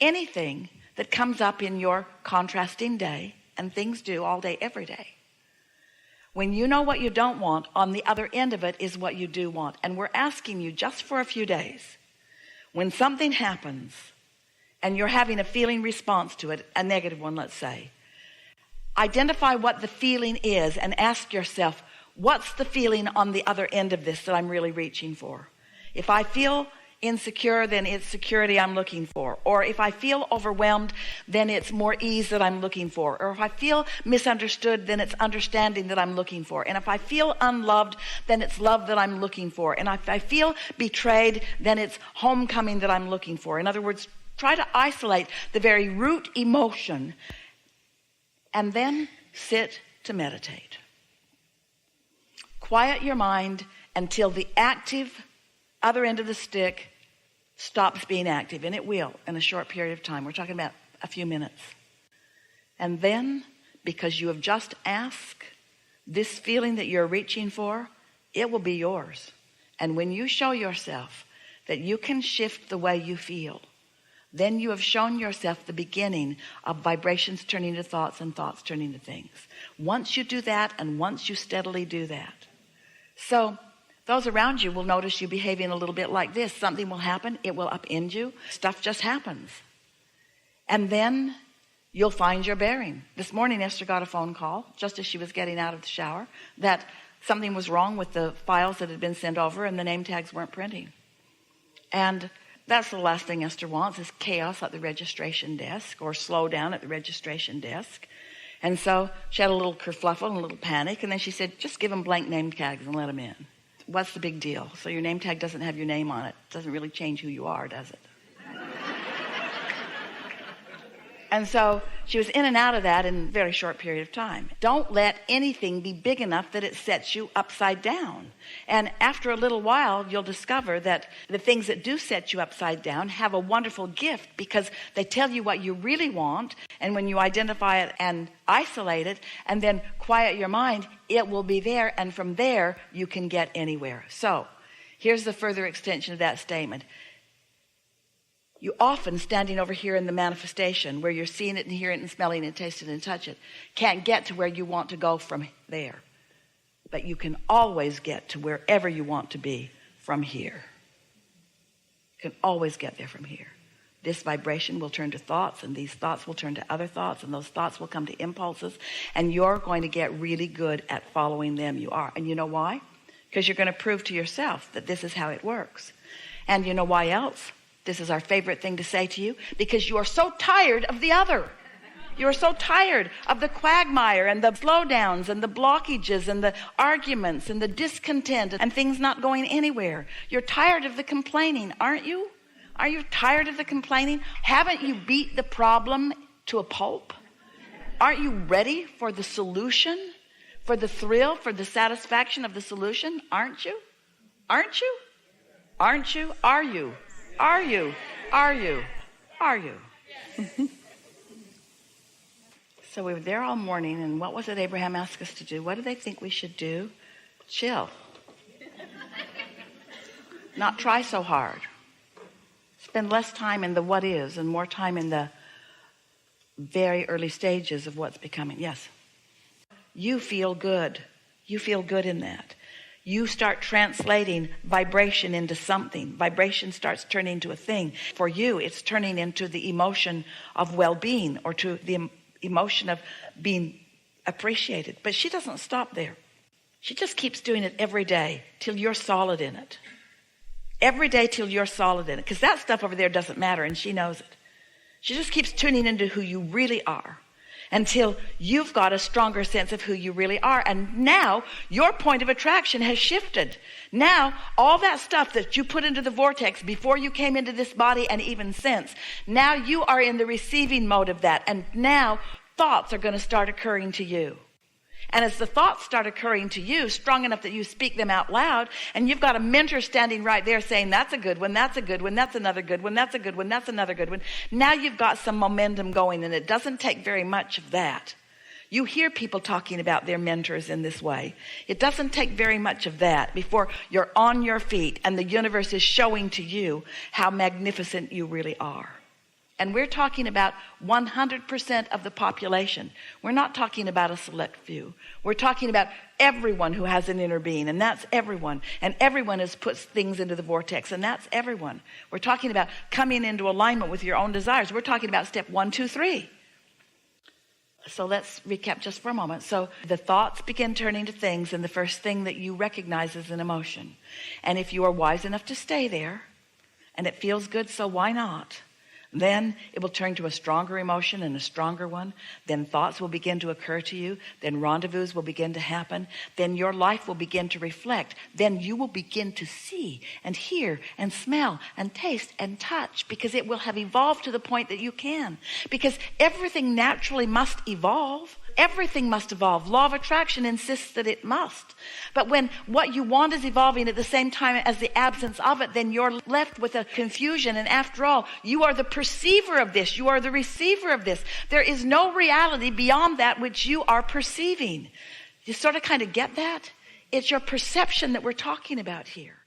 anything that comes up in your contrasting day, and things do all day, every day. When you know what you don't want, on the other end of it is what you do want. And we're asking you just for a few days, when something happens and you're having a feeling response to it, a negative one, let's say, identify what the feeling is and ask yourself, what's the feeling on the other end of this that I'm really reaching for? If I feel insecure, then it's security I'm looking for. Or if I feel overwhelmed, then it's more ease that I'm looking for. Or if I feel misunderstood, then it's understanding that I'm looking for. And if I feel unloved, then it's love that I'm looking for. And if I feel betrayed, then it's homecoming that I'm looking for. In other words, try to isolate the very root emotion and then sit to meditate. Quiet your mind until the active other end of the stick stops being active, and it will in a short period of time. We're talking about a few minutes. And then, because you have just asked, this feeling that you're reaching for, it will be yours. And when you show yourself that you can shift the way you feel, then you have shown yourself the beginning of vibrations turning to thoughts and thoughts turning to things. Once you do that, and once you steadily do that, so those around you will notice you behaving a little bit like this. Something will happen, it will upend you. Stuff just happens. And then you'll find your bearing. This morning Esther got a phone call just as she was getting out of the shower that something was wrong with the files that had been sent over and the name tags weren't printing. And that's the last thing Esther wants, is chaos at the registration desk, or slow down at the registration desk. And so she had a little kerfluffle and a little panic, and then she said, just give them blank name tags and let them in. What's the big deal? So your name tag doesn't have your name on it. Doesn't really change who you are, does it? And so she was in and out of that in a very short period of time. Don't let anything be big enough that it sets you upside down. And after a little while, you'll discover that the things that do set you upside down have a wonderful gift, because they tell you what you really want. And when you identify it and isolate it and then quiet your mind, it will be there. And from there, you can get anywhere. So here's the further extension of that statement. You often, standing over here in the manifestation, where you're seeing it and hearing it and smelling it and tasting it and touch it, can't get to where you want to go from there. But you can always get to wherever you want to be from here. You can always get there from here. This vibration will turn to thoughts, and these thoughts will turn to other thoughts, and those thoughts will come to impulses, and you're going to get really good at following them. You are. And you know why? Because you're going to prove to yourself that this is how it works. And you know why else? This is our favorite thing to say to you, because you are so tired of the other. You are so tired of the quagmire and the slowdowns and the blockages and the arguments and the discontent and things not going anywhere. You're tired of the complaining, aren't you? Are you tired of the complaining? Haven't you beat the problem to a pulp? Aren't you ready for the solution, for the thrill, for the satisfaction of the solution? Aren't you? Aren't you? Aren't you? Are you? Are you? Are you? Are you? So we were there all morning, and what was it Abraham asked us to do? What do they think we should do? Chill. Not try so hard. Spend less time in the what is and more time in the very early stages of what's becoming. Yes. You feel good. You feel good in that. You start translating vibration into something. Vibration starts turning into a thing. For you, it's turning into the emotion of well-being, or to the emotion of being appreciated. But she doesn't stop there. She just keeps doing it every day till you're solid in it. Every day till you're solid in it. Because that stuff over there doesn't matter, and she knows it. She just keeps tuning into who you really are, until you've got a stronger sense of who you really are. And now your point of attraction has shifted. Now all that stuff that you put into the vortex before you came into this body, and even since, now you are in the receiving mode of that. And now thoughts are going to start occurring to you. And as the thoughts start occurring to you, strong enough that you speak them out loud, and you've got a mentor standing right there saying, that's a good one, that's a good one, that's another good one, that's a good one, that's another good one. Now you've got some momentum going, and it doesn't take very much of that. You hear people talking about their mentors in this way. It doesn't take very much of that before you're on your feet and the universe is showing to you how magnificent you really are. And we're talking about 100% of the population. We're not talking about a select few. We're talking about everyone who has an inner being, and that's everyone. And everyone has put things into the vortex, and that's everyone. We're talking about coming into alignment with your own desires. We're talking about step 1, 2, 3. So let's recap just for a moment. So the thoughts begin turning to things, and the first thing that you recognize is an emotion. And if you are wise enough to stay there, and it feels good, so why not? Then it will turn to a stronger emotion and a stronger one. Then thoughts will begin to occur to you. Then rendezvous will begin to happen. Then your life will begin to reflect. Then you will begin to see and hear and smell and taste and touch, because it will have evolved to the point that you can. Because everything naturally must evolve. Everything must evolve. Law of attraction insists that it must. But when what you want is evolving at the same time as the absence of it, then you're left with a confusion. And after all, you are the perceiver of this. You are the receiver of this. There is no reality beyond that which you are perceiving. You sort of kind of get that? It's your perception that we're talking about here.